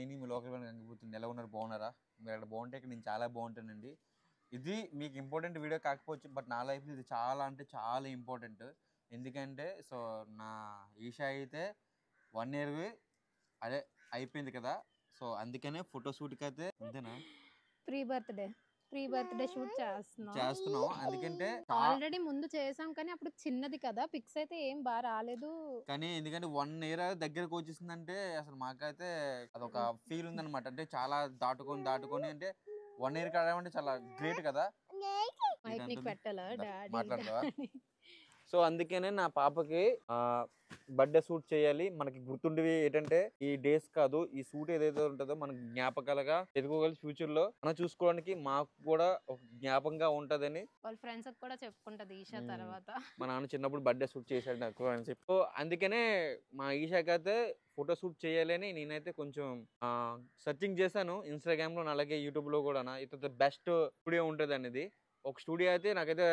నేను మీ లోకల్ గంగిపోతుంది. ఎలా ఉన్నారు, బాగున్నారా? మీరు అక్కడ బాగుంటే ఇక్కడ నేను చాలా బాగుంటానండి. ఇది మీకు ఇంపార్టెంట్ వీడియో కాకపోవచ్చు, బట్ నా లైఫ్లో ఇది చాలా అంటే చాలా ఇంపార్టెంట్. ఎందుకంటే సో నా ఈషా అయితే 1 year అదే అయిపోయింది కదా. సో అందుకనే ఫోటోషూట్కి అయితే అంతేనా ప్రీ బర్త్డే షూట్ చేస్తున్నాం. ఎందుకంటే ఆల్రెడీ ముందు చేసాం కానీ అప్పుడు చిన్నది కదా, పిక్స్ అయితే ఏం బాగా రాలేదు. కానీ ఎందుకంటే 1 year దగ్గరకు వచ్చేసిందంటే అసలు మాకైతే అదొక ఫీల్ ఉందన్నమాట. అంటే చాలా దాటుకొని అంటే 1 year కావడం చాలా గ్రేట్ కదా. మాట్లాడతావా? సో అందుకనే నా పాపకి బర్త్డే షూట్ చేయాలి. మనకి గుర్తుండేవి ఏంటంటే ఈ డేస్ కాదు, ఈ షూట్ ఏదైతే ఉంటుందో మనకి జ్ఞాపకాలుగా ఎదుకోగలి ఫ్యూచర్ లో మనం చూసుకోవడానికి మాకు కూడా ఒక జ్ఞాపకంగా ఉంటదని వాళ్ళ ఫ్రెండ్స్ కూడా చెప్పుకుంటది ఈషా తర్వాత. మా నాన్న చిన్నప్పుడు బర్త్డే షూట్ చేశాడు నాకు అని చెప్పి. సో అందుకనే మా ఈషాకి అయితే ఫోటో షూట్ చేయాలని నేనైతే కొంచెం సర్చింగ్ చేశాను ఇన్స్టాగ్రామ్ లో, అలాగే యూట్యూబ్ లో కూడా. ఇది బెస్ట్ స్టూడియో ఉంటుంది అనేది ఒక స్టూడియో అయితే నాకైతే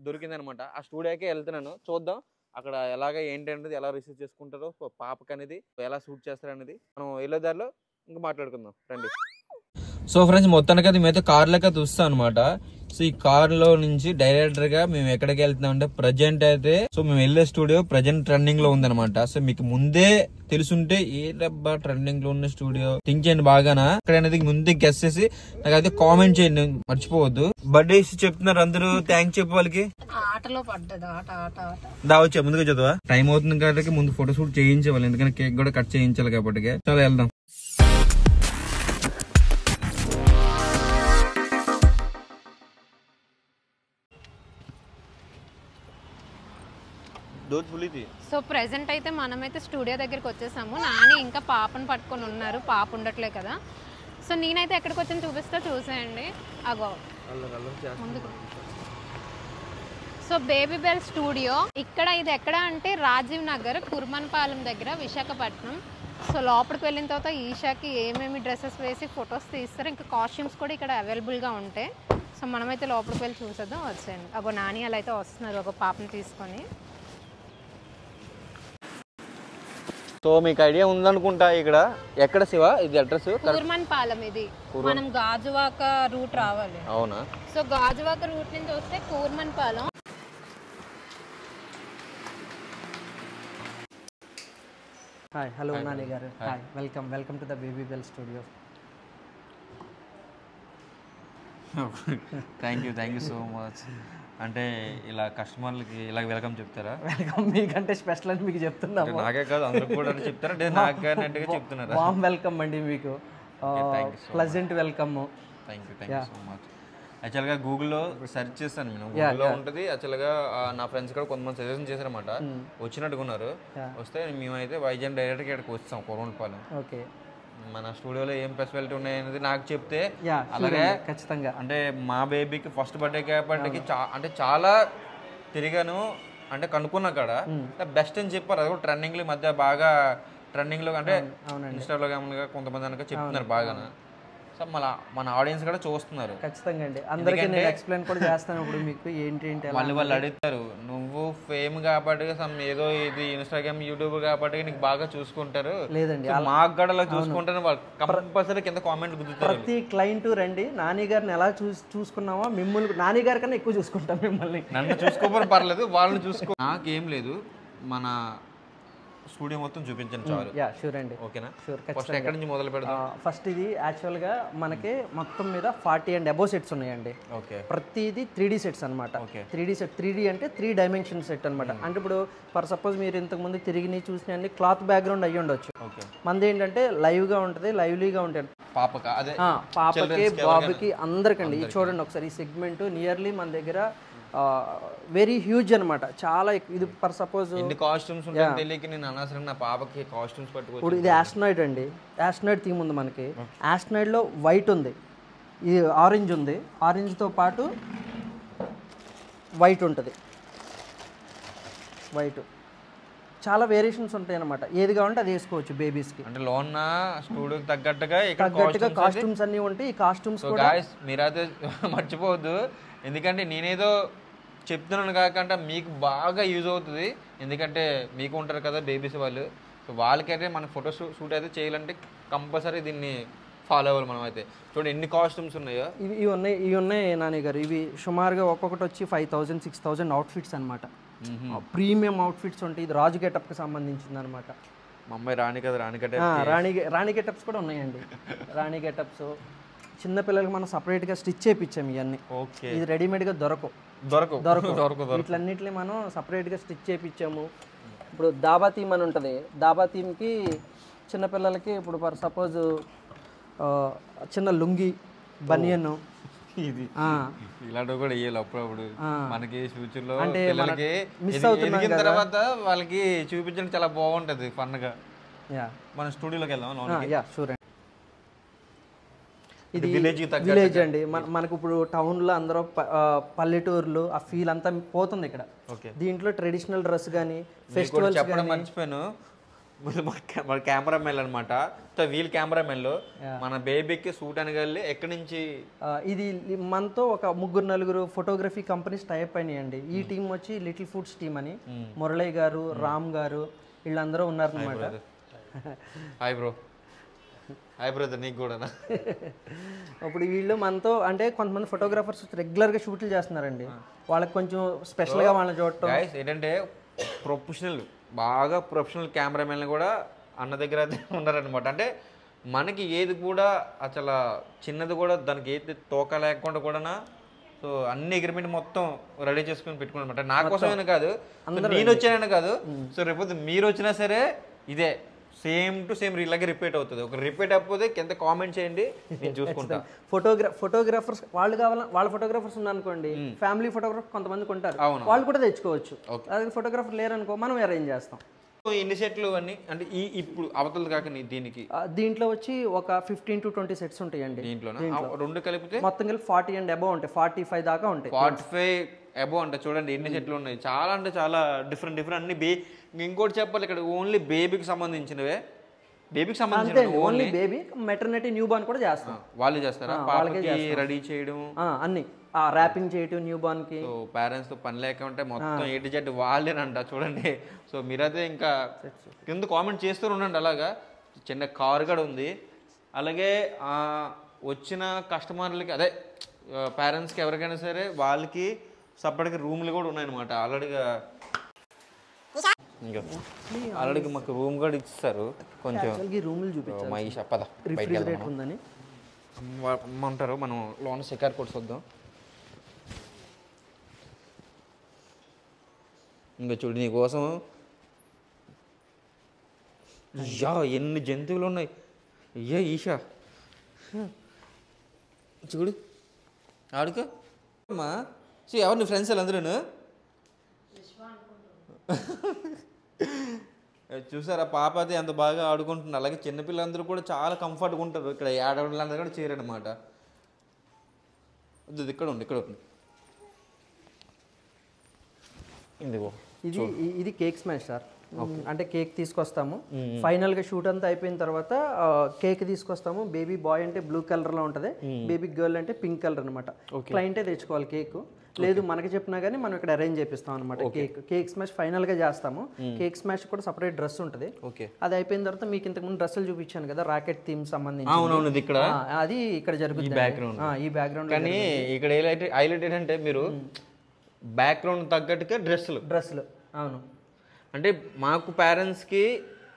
దొరికింది అనమాట. ఆ స్టూడియోకే వెళ్తున్నాను, చూద్దాం అక్కడ ఎలాగ ఏంటనేది, ఎలా రిసీవ్ చేసుకుంటారో పాపకి అనేది, ఎలా షూట్ చేస్తారు అనేది మనం వెళ్ళే దారిలో ఇంకా మాట్లాడుకుందాం రండి. సో ఫ్రెండ్స్, మొత్తానికి అయితే మేమైతే కార్లోకి అయితే వస్తాం అనమాట. సో ఈ కార్ లో నుంచి డైరెక్టర్ గా మేము ఎక్కడికి వెళ్తున్నాం అంటే ప్రజెంట్ అయితే సో మేము వెళ్ళే స్టూడియో ప్రజెంట్ ట్రెండింగ్ లో ఉందన్నమాట. సో మీకు ముందే తెలుసుంటే ఏ డబ్బా ట్రెండింగ్ లో ఉన్న స్టూడియో థింక్ చేయండి బాగానా అక్కడ అనేది ముందే గెస్ చేసి నాకైతే కామెంట్ చేయండి, మర్చిపోవద్దు. బర్త్డే చెప్తున్నారు అందరూ, థ్యాంక్స్ చెప్పు వాళ్ళకి. ఆటలో పడ్డది దా వచ్చా ముందుగా చదువా, టైం అవుతుంది కాబట్టి ముందు ఫోటో షూట్ చేయించేవాళ్ళు, ఎందుకంటే కేక్ కూడా కట్ చేయించాలి కాబట్టి. చాలా వెళ్దాం. సో ప్రెసెంట్ అయితే మనమైతే స్టూడియో దగ్గరికి వచ్చేసాము. నాని ఇంకా పాపను పట్టుకొని ఉన్నారు, పాప ఉండట్లే కదా. సో నేనైతే ఎక్కడికి వచ్చాను చూపిస్తా, చూసేయండి. అగో ముందుకు. సో బేబీ బెల్ స్టూడియో ఇక్కడ, ఇది ఎక్కడ అంటే రాజీవ్ నగర్ కుర్మన్పాలెం దగ్గర, విశాఖపట్నం. సో లోపలికి వెళ్ళిన తర్వాత ఈషాకి ఏమేమి డ్రెస్సెస్ వేసి ఫొటోస్ తీస్తారు, ఇంకా కాస్ట్యూమ్స్ కూడా ఇక్కడ అవైలబుల్గా ఉంటాయి. సో మనమైతే లోపలికి వెళ్ళి చూసేద్దాం, వచ్చేయండి. అగో నాని అలా అయితే వస్తున్నారు ఒక పాపని తీసుకొని. సో మీకు ఐడియా ఉందనుకుంటా ఇక్కడ ఎక్కడ శివ ఇది అడ్రస్? కూర్మన్పాలెం. ఇది మనం గాజువాక రూట్ రావాలి. అవునా? సో గాజువాక రూట్ నుంచి వస్తే కూర్మన్పాలెం. హాయ్, హలో నాని గారు. Hi, welcome to the baby bell studio. Thank you so much. అంటే ఇలా కస్టమర్లకి ఇలా వెల్కమ్ చెప్తారా? వెల్కమ్ మీకంటే స్పెషల్ అని మీకు చెప్తున్నాము. నాకే కాదు అందరికి కూడా చెప్తారా? నాకు చెప్తున్నారా? వామ్ వెల్కమ్ అండి మీకు, pleasant welcome. Thank you so much. యాక్చువల్గా గూగుల్లో సెర్చ్ చేస్తాను నేను, గూగుల్లో ఉంటుంది. యాక్చువల్గా నా ఫ్రెండ్స్ కూడా కొంతమంది సజెషన్ చేశారన్నమాట, వచ్చినట్టుగా ఉన్నారు. వస్తే మేమైతే వైజాగ్ డైరెక్ట్గా ఇక్కడికి వస్తాం కూర్మన్పాలెం. ఓకే, మన స్టూడియోలో ఏం ఫెసిలిటీ ఉన్నాయనేది నాకు చెప్తే, అలాగే ఖచ్చితంగా అంటే మా బేబీకి ఫస్ట్ బర్త్డే కాబట్టి అంటే చాలా తిరిగాను, అంటే కనుక్కున్నా కాడ బెస్ట్ అని చెప్పారు. అది కూడా ట్రెండింగ్లో మధ్య బాగా ట్రెండింగ్లో, అంటే ఇన్స్టాగ్రామ్గా కొంతమంది అనక చెప్తున్నారు బాగా. సో మన ఆడియన్స్ కూడా చూస్తున్నారు. ఖచ్చితంగా అండి, అందరికీ నేను ఎక్స్ప్లెయిన్ కూడా చేస్తాను. ఇప్పుడు మీకు ఏంటి వాళ్ళు అడుగుతారు, నువ్వు ఫేమ్ కాబట్టి ఏదో ఇది ఇన్స్టాగ్రామ్ యూట్యూబ్ కాబట్టి నీకు బాగా చూసుకుంటారు. లేదండి, మాకు కూడా అలా చూసుకుంటారు. వాళ్ళు కంపల్సరీ కింద కామెంట్ గుద్దుతారు. ప్రతి క్లయింట్ రండి, నాని గారిని ఎలా చూసుకున్నామో మిమ్మల్ని నాని గారి కన్నా ఎక్కువ చూసుకుంటాం మిమ్మల్ని. నన్ను చూసుకోకపోతే పర్లేదు, వాళ్ళని చూసుకో. నాకేం లేదు, మన స్టూడియో మొత్తం చూపించండి చాలు. షూర్ అండి. ఓకేనా? షూర్. ఫస్ట్ ఎక్కడి నుంచి మొదలు పెడదాం? ఫస్ట్ ఇది యాక్చువల్గా మనకి మొత్తం మీద 40 and above సెట్స్ ఉన్నాయండి. ఓకే. ప్రతిది 3D సెట్స్ అనమాట. 3D సెట్, 3D అంటే 3 dimension సెట్ అనమాట. అంటే ఇప్పుడు ఫర్ సపోజ్ మీరు ఇంతకుముందు తిరిగి చూసిన అన్ని క్లాత్ బ్యాక్గ్రౌండ్ అయ్యి ఉండొచ్చు. మనది ఏంటంటే లైవ్గా ఉంటుంది, లైవ్లీగా ఉంటుంది. పాపకి బాబుకి అందరికండి. చూడండి ఒకసారి ఈ సెగ్మెంట్ నియర్లీ మన దగ్గర వెరీ హ్యూజ్ అనమాట, చాలా. ఇది ఫర్ సపోజ్ కాస్ట్యూమ్స్ ఉంటాయి తెలియక నేను అనవసరంగా నా పాపకి కాస్ట్యూమ్స్ పట్టుకో. ఇప్పుడు ఇది యాస్ట్రాయిడ్ అండి, యాస్ట్రాయిడ్ థీమ్ ఉంది మనకి. యాస్ట్రాయిడ్లో వైట్ ఉంది, ఇది ఆరెంజ్ ఉంది, ఆరెంజ్తో పాటు వైట్ ఉంటుంది. వైట్ చాలా వేరియేషన్స్ ఉంటాయి అనమాట, ఏది కావాలంటే అది వేసుకోవచ్చు బేబీస్కి. అంటే లోన్ స్టూడియోకి తగ్గట్టుగా కాస్ట్యూమ్స్ అన్నీ ఉంటాయి. ఈ కాస్ట్యూమ్స్ మీరైతే మర్చిపోవద్దు, ఎందుకంటే నేనేదో చెప్తున్నాను కాకుండా మీకు బాగా యూజ్ అవుతుంది. ఎందుకంటే మీకు ఉంటారు కదా బేబీస్ వాళ్ళు, సో వాళ్ళకైతే మన ఫోటో షూట్ అయితే చేయాలంటే కంపల్సరీ దీన్ని ఫాలో అవ్వాలి మనం అయితే. చూడండి ఎన్ని కాస్ట్యూమ్స్ ఉన్నాయో. ఇవి ఉన్నాయి నాని గారు. ఇవి సుమారుగా ఒక్కొక్కటి వచ్చి 5000 6000 అవుట్ఫిట్స్ అనమాట. ప్రీమియం అవుట్ఫిట్స్ ఉంటాయి. ఇది రాజు గెటప్కి సంబంధించింది అనమాట. మా అమ్మాయి రాణి కదా, రాణి గెటప్స్ కూడా ఉన్నాయండి. రాణి గెటప్స్ చిన్నపిల్లలకి మనం సపరేట్గా స్టిచ్ చేయించాము ఇవన్నీ. ఓకే, ఇది రెడీమేడ్గా దొరకవు. వీటిలన్నిటిని మనం సపరేట్గా స్టిచ్ చేయించాము. ఇప్పుడు దాబా థీమ్ అని ఉంటుంది. దాబా థీమ్కి చిన్నపిల్లలకి ఇప్పుడు ఫర్ సపోజ్ చిన్న లుంగి, బనియన్, ఇది ఇలాంటివి కూడా వేయాలి అప్పుడప్పుడు మనకి ఫ్యూచర్ లో అంటే పిల్లలకి. ఎదిగిన తర్వాత వాళ్ళకి చూపించడం చాలా బాగుంటది ఫన్ గా. మన స్టూడియోలోకి వెళ్దాం. ఇది విలేజ్ అండి. మనకు ఇప్పుడు టౌన్లో అందరూ పల్లెటూర్లు ఆ ఫీల్ అంతా పోతుంది ఇక్కడ. దీంట్లో ట్రెడిషనల్ డ్రెస్ కానీ ఫెస్టివల్స్ చెప్పడం మర్చిపోయాను. మన కెమెరామెన్ అనమాట. సో వీల్ కెమెరామెన్లో మన బేబీకి సూట్ అనగలి ఎక్కడి నుంచి ఇది మనతో ఒక 3-4 ఫోటోగ్రఫీ కంపెనీస్ టైప్ అయినాయండి. ఈ టీం వచ్చి లిటిల్ ఫుడ్స్ టీం అని మురళి గారు, రామ్ గారు వీళ్ళందరూ ఉన్నారనమాట. Hi bro. హాయ్ బ్రదర్, నీకు కూడా. ఇప్పుడు వీళ్ళు మనతో అంటే కొంతమంది ఫోటోగ్రాఫర్స్ రెగ్యులర్గా షూట్లు చేస్తున్నారండి. వాళ్ళకి కొంచెం స్పెషల్గా వాళ్ళని చూడటం ఏంటంటే బాగా ప్రొఫెషనల్ కెమెరామెన్లు కూడా అన్న దగ్గర అయితే ఉన్నారనమాట. అంటే మనకి ఏది కూడా అసలు చిన్నది కూడా దానికి ఏది తోక లేకుండా కూడా సో అన్ని అగ్రిమెంట్ మొత్తం రెడీ చేసుకుని పెట్టుకున్నాను అనమాట. నా కోసమైనా కాదు, నేను వచ్చానని కాదు. సో రేపు మీరు వచ్చినా సరే ఇదే సేమ్ టు సేమ్ ఇలాగే రిపీట్ అవుతుంది. ఒక రిపీట్ అయిపోతే కింద కామెంట్ చేయండి, నేను చూసుకుంటా. ఫోటోగ్రాఫర్స్ వాళ్ళు కావాలా, వాళ్ళ ఫోటోగ్రాఫర్స్ ఉన్నారనుకోండి, ఫ్యామిలీ ఫోటోగ్రాఫర్ కొంతమంది కొంటారు, వాళ్ళు కూడా తెచ్చుకోవచ్చు. అదే ఫోటోగ్రాఫర్ లేరనుకో మనం అరేంజ్ చేస్తాం. ఎన్ని సెట్లు అన్ని అంటే ఇప్పుడు అవతల కాక దీంట్లో వచ్చి ఒక 15 to 20 సెట్స్ ఉంటాయండి. దీంట్లో రెండు కలిపితే మొత్తం కలిపి 40 and above ఉంటాయి. 45 దాకా ఉంటాయి. 45 అబోవ్ అంటే చూడండి ఎన్ని సెట్లు ఉన్నాయి. చాలా అంటే చాలా డిఫరెంట్ అన్ని. ఇంకోటి చెప్పాలి, ఇక్కడ ఓన్లీ బేబీకి సంబంధించినవే. బేబీకి సంబంధించిన only baby, maternity, new born కూడా చేస్తాం. వాళ్ళు చేస్తారా? పాపకి రెడీ చేయడం అన్ని, ర్యాపింగ్ చేయటం న్యూ బార్న్ కి. సో పేరెంట్స్ తో పని లేకుంటే మొత్తం A to Z వాళ్ళేనంట. చూడండి. సో మీరైతే ఇంకా కింద కామెంట్ చేస్తూ ఉండండి. అలాగా చిన్న కార్ కూడా ఉంది. అలాగే వచ్చిన కస్టమర్లకి అదే పేరెంట్స్కి ఎవరికైనా సరే వాళ్ళకి సపరేట్గా రూమ్లు కూడా ఉన్నాయన్నమాట. ఆల్రెడీ మాకు రూమ్ కూడా ఇస్తారు. కొంచెం రూమ్లు చూపించాలి. మా ఈ చెప్పదా రిఫ్రిజిరేటర్ ఉందని అంటారు. మనం లోన్ షికార్ కూడా చూద్దాం. ఇంకా చూడు నీకోసం ఎన్ని జంతువులు ఉన్నాయి. ఈషా చూడు, ఆడుకో అమ్మా. ఎవరు నీ ఫ్రెండ్స్ అందరూ చూసారా? పాప అయితే ఎంత బాగా ఆడుకుంటున్నారు. అలాగే చిన్నపిల్లలందరూ కూడా చాలా కంఫర్ట్గా ఉంటారు. ఇక్కడ ఆడవాళ్ళందరూ కూడా చేరనమాట. ఇక్కడ ఉంది ఇది కేక్ స్మాష్ సార్. అంటే కేక్ తీసుకొస్తాము. ఫైనల్గా షూట్ అంతా అయిపోయిన తర్వాత కేక్ తీసుకొస్తాము. బేబీ బాయ్ అంటే బ్లూ కలర్లో ఉంటుంది, బేబీ గర్ల్ అంటే పింక్ కలర్ అనమాట. క్లయింటే తెచ్చుకోవాలి కేక్. లేదు మనకి చెప్పినా కానీ మనం ఇక్కడ అరేంజ్ చేపిస్తాం అనమాట. కేక్ స్మాష్ ఫైనల్గా చేస్తాము. కేక్ స్మాష్ కూడా సపరేట్ డ్రెస్ ఉంటుంది. అది అయిపోయిన తర్వాత మీకు ఇంతకుముందు డ్రెస్సులు చూపించాను కదా, రాకెట్ థీమ్ సంబంధించి. ఇక్కడ అది ఇక్కడ జరుగుతుంది. ఈ బ్యాక్గ్రౌండ్ కానీ ఇక్కడ హైలైట్ ఏంటంటే మీరు బ్యాక్గ్రౌండ్ తగ్గట్టుగా డ్రెస్సులు. అవును. అంటే మాకు పేరెంట్స్కి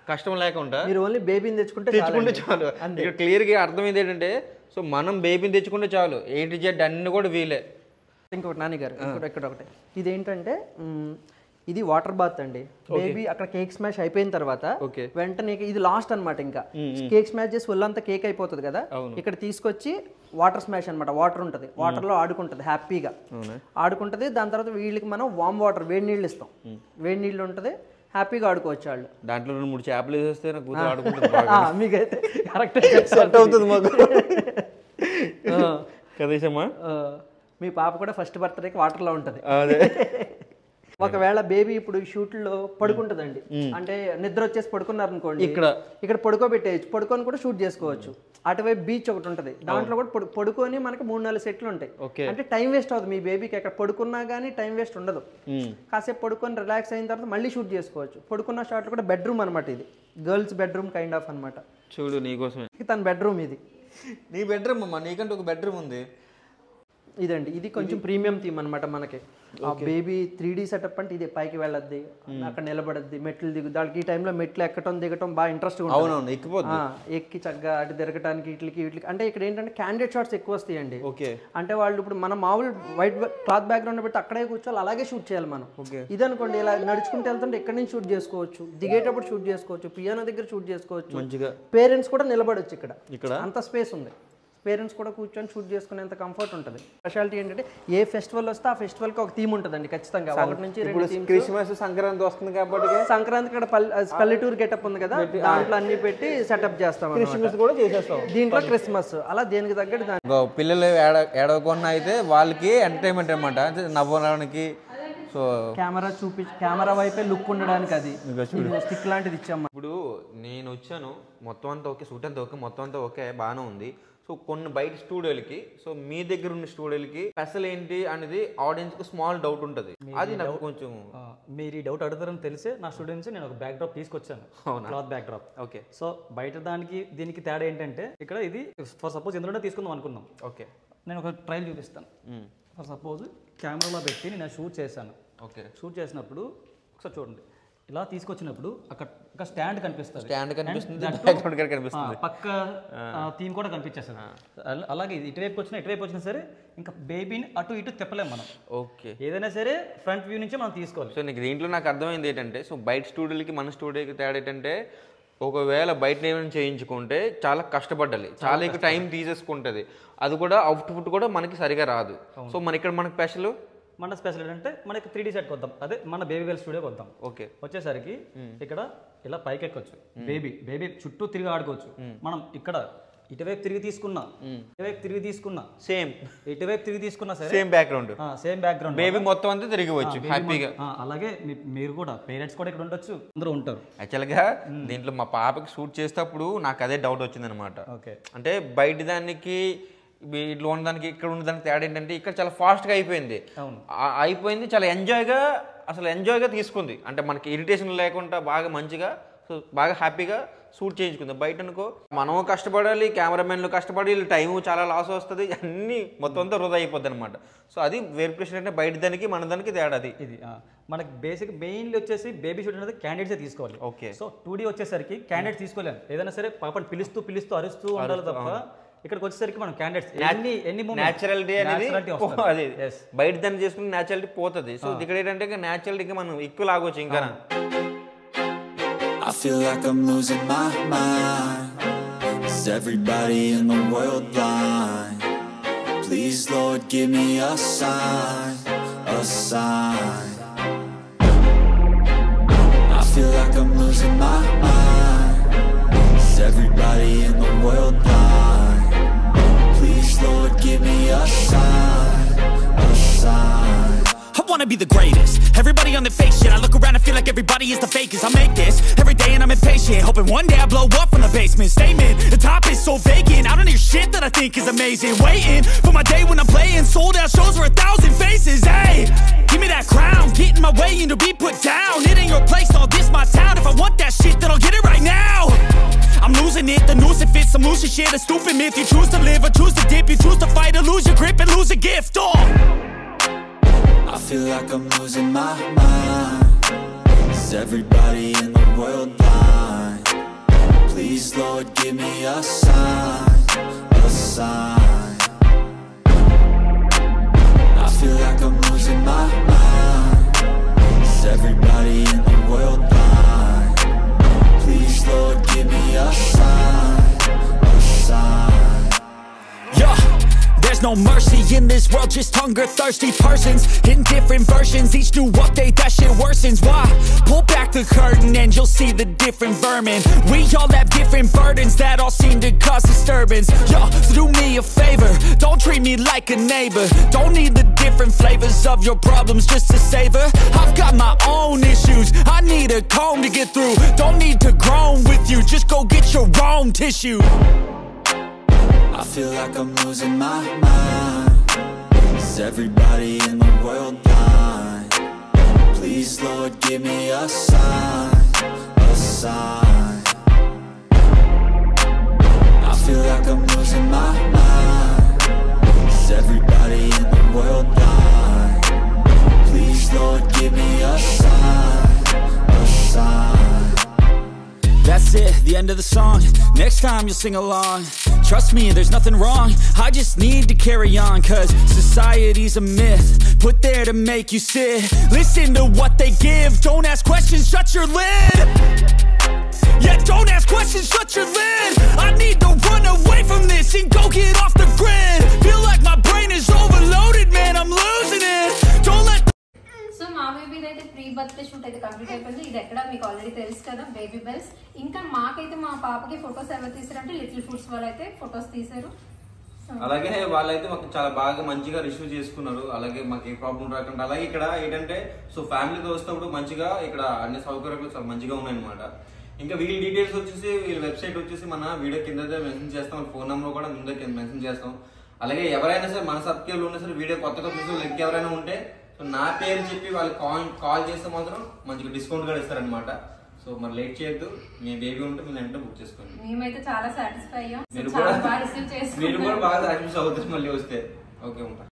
కష్టం లేకుండా మీరు ఓన్లీ బేబీని తెచ్చుకుంటే చాలు. ఇక్కడ క్లియర్గా అర్థమైంది ఏంటంటే, సో మనం బేబీని తెచ్చుకుంటే చాలు. A to Z అన్ని కూడా వీలే. ఇంకొకటి నాన్నగారు, ఇక్కడ ఒకటి ఇదేంటంటే ఇది వాటర్ బాత్ అండి. బేబీ అక్కడ కేక్ స్మాష్ అయిపోయిన తర్వాత వెంటనే ఇది లాస్ట్ అనమాట. ఇంకా కేక్ స్మాష్ చేసి ఒళ్ళంతా కేక్ అయిపోతుంది కదా, ఇక్కడ తీసుకొచ్చి వాటర్ స్మాష్ అనమాట. వాటర్ ఉంటుంది, వాటర్ లో ఆడుకుంటుంది, హ్యాపీగా ఆడుకుంటుంది. దాని తర్వాత వీళ్ళకి మనం వామ్ వాటర్, వేడి నీళ్ళు ఇస్తాం. వేడి నీళ్ళు ఉంటుంది, హ్యాపీగా ఆడుకోవచ్చు వాళ్ళు. దాంట్లో 2-3 చేపలు వేస్తే మీకైతే కరెక్ట్ సెట్ అవుతుంది మాకు కదేశమ్మా. మీ పాప కూడా ఫస్ట్ బర్త్డేకి వాటర్లో ఉంటుంది. అదే ఒకవేళ బేబీ ఇప్పుడు షూట్లో పడుకుంటుందండి, అంటే నిద్ర వచ్చేసి పడుకున్నారు అనుకోండి, ఇక్కడ పడుకోబెట్టేయచ్చు, పడుకొని కూడా షూట్ చేసుకోవచ్చు. అటువైపు బీచ్ ఒకటి ఉంటుంది, దాంట్లో కూడా పడుకొని మనకి 3-4 సెట్లు ఉంటాయి. అంటే టైం వేస్ట్ అవుతుంది మీ బేబీకి, ఎక్కడ పడుకున్నా కానీ టైం వేస్ట్ ఉండదు. కాసేపు పడుకొని రిలాక్స్ అయిన తర్వాత మళ్ళీ షూట్ చేసుకోవచ్చు. పడుకున్న షాట్లు కూడా బెడ్రూమ్ అనమాట, ఇది గర్ల్స్ బెడ్రూమ్ కైండ్ ఆఫ్ అనమాట. చూడు నీకోసమే తన బెడ్రూమ్ ఇది. నీ బెడ్రూమ్ అమ్మా, నీకంటే ఒక బెడ్రూమ్ ఉంది. ఇదండి, ఇది కొంచెం ప్రీమియం థీమ్ అనమాట మనకి. ఆ బేబీ 3D సెటప్ అంటే ఇది, పైకి వెళ్ళద్ది, అక్కడ నిలబడద్ది, మెట్లు దిగు, దానికి ఈ టైంలో మెట్లు ఎక్కటం దిగటం బాగా ఇంట్రెస్ట్ ఎక్కి చక్కగా అటు తిరగటానికి వీటికి. అంటే ఇక్కడ ఏంటంటే క్యాండిడేట్ షాట్స్ ఎక్కువ వస్తాయండి. అంటే వాళ్ళు ఇప్పుడు మన మామూలు వైట్ క్లాత్ బ్యాక్గ్రౌండ్ పెట్టి అక్కడే కూర్చోవాలి, అలాగే షూట్ చేయాలి మనం. ఇది అనుకోండి, ఇలా నడుచుకుంటూ వెళ్తుంటే ఎక్కడి నుంచి షూట్ చేసుకోవచ్చు, దిగేటప్పుడు షూట్ చేసుకోవచ్చు, పియానో దగ్గర షూట్ చేసుకోవచ్చు, పేరెంట్స్ కూడా నిలబడొచ్చు. ఇక్కడ అంత స్పేస్ ఉంది, పేరెంట్స్ కూడా కూర్చొని షూట్ చేసుకునేంత కంఫర్ట్ ఉంటుంది. స్పెషాలిటీ ఏంటంటే ఏ ఫెస్టివల్ వస్తే ఆ ఫెస్టివల్కి ఒక థీమ్ ఉంటుందండి ఖచ్చితంగా. 1 నుంచి 2 థీమ్స్. క్రిస్మస్ సంక్రాంతి వస్తుంది కాబట్టి సంక్రాంతి ఇక్కడ పల్లెటూరు గెటప్ ఉంది కదా, దాంట్లో అన్ని పెట్టి సెటప్ చేస్తాం. క్రిస్మస్ కూడా చేసేస్తాం దీంట్లో, క్రిస్మస్ అలా దేనికి తగ్గట్టు. పిల్లలు ఏడవకుండా అయితే వాళ్ళకి ఎంటర్టైన్మెంట్ అనమాట, నవ్వడానికి. సో కెమెరా వైపే లుక్ ఉండడానికి అది స్టిక్ లాంటిది ఇచ్చాము. ఇప్పుడు నేను వచ్చాను, మొత్తం అంతా ఓకే, షూట్ అంతా ఓకే, మొత్తం అంతా ఓకే, బాగానే ఉంది. సో కొన్ని బయట స్టూడియోలకి, సో మీ దగ్గర ఉన్న స్టూడియోలకి స్పెషల్ ఏంటి అనేది ఆడియన్స్కి స్మాల్ డౌట్ ఉంటుంది. అది నాకు కొంచెం, మీరు ఈ డౌట్ అడుగుతారని తెలిసే నా స్టూడెంట్స్ నేను ఒక బ్యాక్ డ్రాప్ తీసుకొచ్చాను, cloth back drop. Okay. So బయట దానికి దీనికి తేడా ఏంటంటే, ఇక్కడ ఇది ఫర్ సపోజ్ ఎందులో తీసుకుందాం అనుకున్నాం. ఓకే, నేను ఒక ట్రయల్ చూపిస్తాను. ఫర్ సపోజ్ కెమెరాలో పెట్టి నేను షూట్ చేశాను. ఓకే. షూట్ చేసినప్పుడు ఒకసారి చూడండి, ఇలా తీసుకొచ్చినప్పుడు అక్కడ ఒక స్టాండ్ కనిపిస్తుంది, పక్క థీమ్ కూడా కనిపించేస్తుంది. అలాగే ఇది ఇటువైపు వచ్చినా సరే ఇంకా బేబీని అటు ఇటు తిప్పలేము మనం. ఓకే. ఏదైనా సరే ఫ్రంట్ వ్యూ నుంచి మనం తీసుకోవాలి. సో నీకు దీంట్లో నాకు అర్థమైంది ఏంటంటే, సో బయట స్టూడియోలకి మన స్టూడియోకి తేడా ఏంటంటే, ఒకవేళ బయట ఏమైనా చేయించుకుంటే చాలా కష్టపడాలి, చాలా ఎక్కువ టైం తీసేసుకుంటుంది, అది కూడా అవుట్పుట్ కూడా మనకి సరిగా రాదు. సో మన ఇక్కడ మనకి స్పెషల్ ఏంటంటే మనకి 3D సెట్కి వద్దాం, అదే మన బేబీ గర్ల్ స్టూడియోకి వద్దాం. ఓకే. వచ్చేసరికి ఇక్కడ ఇలా పైకి ఎక్కొచ్చు, బేబీ చుట్టూ తిరిగి ఆడుకోవచ్చు. మనం ఇక్కడ ఇటువైపు తిరిగి తీసుకున్నా సేమ్, ఇటువైపు తిరిగి తీసుకున్నా సరే సేమ్ బ్యాక్గ్రౌండ్ బేబీ మొత్తం అంతా తిరిగివచ్చు హ్యాపీగా. అలాగే మీరు కూడా పేరెంట్స్ కూడా ఇక్కడ ఉండొచ్చు, అందరూ ఉంటారు. యాక్చువల్గా దీంట్లో మా పాపకి షూట్ చేసేటప్పుడు నాకు అదే డౌట్ వచ్చింది అనమాట. అంటే బయట దానికి ఇట్లా ఉన్నదానికి ఇక్కడ ఉన్నదానికి తేడా ఏంటంటే, ఇక్కడ చాలా ఫాస్ట్గా అయిపోయింది, చాలా ఎంజాయ్గా తీసుకుంది. అంటే మనకి ఇరిటేషన్ లేకుండా బాగా మంచిగా, సో బాగా హ్యాపీగా షూట్ చేయించుకుంది. బయట అనుకో మనం కష్టపడాలి, కెమెరామెన్లు కష్టపడి, టైము చాలా లాస్ వస్తుంది, అన్నీ మొత్తం అంతా వృధా అయిపోద్ది అనమాట. సో అది వెరిఫికేషన్ అంటే బయట దానికి మన దానికి తేడా. ఇది మనకి బేసిక్ మెయిన్లీ వచ్చేసి బేబీ షూట్ అనేది క్యాండిడేట్సే తీసుకోవాలి. ఓకే. సో 2D వచ్చేసరికి క్యాండిడేట్స్ తీసుకోలేము, ఏదైనా సరే పాపని పిలుస్తూ అరుస్తూ ఉండాలి తప్ప ఇక్కడికి వచ్చేసరికి మనం క్యాండిడేట్స్ న్యాచురాలిటీ అనేది అది బయట దాన్ని చేసుకుని న్యాచురాలిటీ పోతుంది. సో ఇక్కడ ఏంటంటే న్యాచురాలిటీకి మనం ఎక్కువ లాగొచ్చు ఇంకా. I feel like I'm losing my mind. Is everybody in the world blind? Please Lord give me a sign, a sign. I feel like I'm losing my mind. Is everybody in the world blind? Please Lord give me a sign, a sign. I wanna be the greatest. Everybody on the fake shit. I look around and feel like everybody is the fakest. I make this every day and I'm impatient, hoping one day I blow up from the basement. Statement, the top is so vacant. I don't hear shit that I think is amazing. Waiting for my day when I'm playing sold out shows for 1,000 faces. Hey, give me that crown, get in my way and to be put down. It ain't your place, all this my town. If I want that shit, then I'll get it right now. I'm losing it, the noose it fits. Some losing shit, a stupid myth. You choose to live or choose to dip. You choose to fight or lose your grip and lose a gift. I feel like I'm losing my mind. Is everybody in the world blind? Please Lord give me a sign, a sign. I feel like I'm losing my mind. Is everybody in the world blind? Please Lord give me a sign, a sign. Yeah. There's no mercy in this world, just hunger-thirsty persons in different versions. Each new update, that shit worsens. Why? Pull back the curtain and you'll see the different vermin. We all have different burdens that all seem to cause disturbance. Yo, so do me a favor, don't treat me like a neighbor. Don't need the different flavors of your problems just to save her. I've got my own issues, I need a comb to get through. Don't need to groan with you, just go get your own tissue. I feel like I'm losing my mind. Is everybody in the world blind? Please Lord give me a sign, a sign. I feel like I'm losing my mind. Is everybody in the world blind? Please Lord give me a sign, a sign. That's it, the end of the song. Next time you'll sing along. Trust me, there's nothing wrong, I just need to carry on. Cause society's a myth, put there to make you sit. Listen to what they give, don't ask questions, shut your lid. Yeah, don't ask questions, shut your lid. I need to run away from this and go get off the grid. Feel like my brain is overloaded, man, I'm losing it. Don't let so మా బేబీది అయితే pre birthday shoot అయితే complete అయిపోయింది. ఇది ఎక్కడ మీకు already తెలుసు కదా, baby bells. ఇంకా మాకైతే మా పాపకి ఫొటోస్ ఎవరు తీసారంటే లిటిల్ ఫుడ్స్ వాళ్ళు అయితే ఫొటోస్ తీసారు. అలాగే వాళ్ళైతే మాకు చాలా బాగా మంచిగా రిసీవ్ చేసుకున్నారు. అలాగే మాకు ఏ ప్రాబ్లం రాకుండా. అలాగే ఇక్కడ ఏంటంటే సో ఫ్యామిలీతో వస్తున్నప్పుడు మంచిగా ఇక్కడ అన్ని సౌకర్యాలు చాలా మంచిగా ఉన్నాయన్నమాట. ఇంకా వీళ్ళ డీటెయిల్స్ వచ్చేసి వీళ్ళ వెబ్సైట్ వచ్చేసి మన వీడియో కింద మెన్షన్ చేస్తాం, ఫోన్ నెంబర్ కూడా ముందే మెన్షన్ చేస్తాం. అలాగే ఎవరైనా సరే మన సబ్స్క్రైబ్ ఉన్నా సరే వీడియో కొత్తగా చూసి లెక్క ఎవరైనా ఉంటే సో నా పేరు చెప్పి వాళ్ళు కాల్ చేస్తే మాత్రం మంచిగా డిస్కౌంట్ కూడా ఇస్తారనమాట. సో మరి లేట్ చేయొద్దు, మీ బేబీ ఉంటే మీరు వెంటనే బుక్ చేసుకోండి. మేమైతే చాలా సాటిస్ఫై అయ్యాం. మీరు కూడా బాగా సాటిస్ఫై అవుతుంది మళ్ళీ వస్తే. ఓకే ఉంటా.